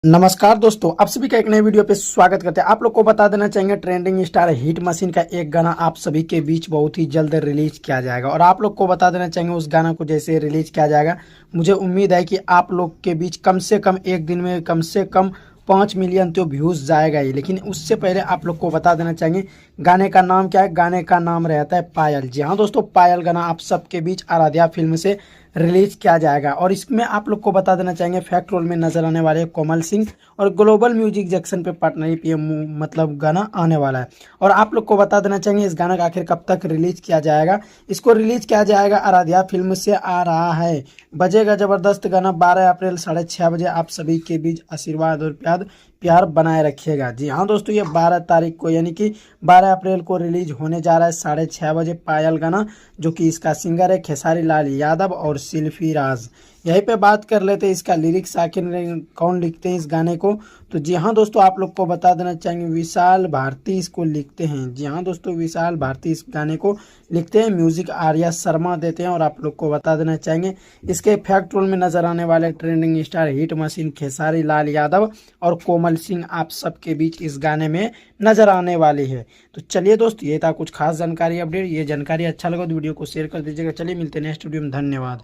नमस्कार दोस्तों, आप सभी का एक नए वीडियो पे स्वागत करते हैं। आप लोग को बता देना चाहेंगे ट्रेंडिंग स्टार हिट मशीन का एक गाना आप सभी के बीच बहुत ही जल्द रिलीज किया जाएगा। और आप लोग को बता देना चाहेंगे उस गाना को जैसे रिलीज किया जाएगा, मुझे उम्मीद है कि आप लोग के बीच कम से कम एक दिन में कम से कम 5 मिलियन तो व्यूज़ जाएगा ही। लेकिन उससे पहले आप लोग को बता देना चाहेंगे गाने का नाम क्या है। गाने का नाम रहता है पायल। जी हाँ दोस्तों, पायल गाना आप सबके बीच आराध्या फिल्म से रिलीज किया जाएगा। और इसमें आप लोग को बता देना चाहेंगे फैक्ट रोल में नजर आने वाले कोमल सिंह और ग्लोबल म्यूजिक जंक्शन पे पार्टनरशिप ये मतलब गाना आने वाला है। और आप लोग को बता देना चाहेंगे इस गाना का आखिर कब तक रिलीज किया जाएगा। इसको रिलीज किया जाएगा आराध्या फिल्म से आ रहा है बजेगा जबरदस्त गाना 12 अप्रैल 6:30 बजे। आप सभी के बीच आशीर्वाद और प्यार बनाए रखिएगा। जी हाँ दोस्तों, ये 12 तारीख को यानी कि 12 अप्रैल को रिलीज होने जा रहा है 6:30 बजे पायल गाना, जो कि इसका सिंगर है खेसारी लाल यादव और सिल्फी राज। यहीं पे बात कर लेते हैं इसका लिरिक्स आखिर कौन लिखते हैं इस गाने को। तो जी हाँ दोस्तों, आप लोग को बता देना चाहेंगे विशाल भारती इसको लिखते हैं। जी हाँ दोस्तों, विशाल भारती इस गाने को लिखते हैं, म्यूजिक आर्या शर्मा देते हैं। और आप लोग को बता देना चाहेंगे इसके फैक्ट रोल में नजर आने वाले trending star hit machine Khesari Lal Yadav और कोमल सिंह आप सबके बीच इस गाने में नजर आने वाली है। तो चलिए दोस्त, ये था कुछ खास जानकारी अपडेट। ये जानकारी अच्छा लगा तो वीडियो को शेयर कर दीजिएगा। चलिए मिलते हैं नेक्स्ट वीडियो में। धन्यवाद।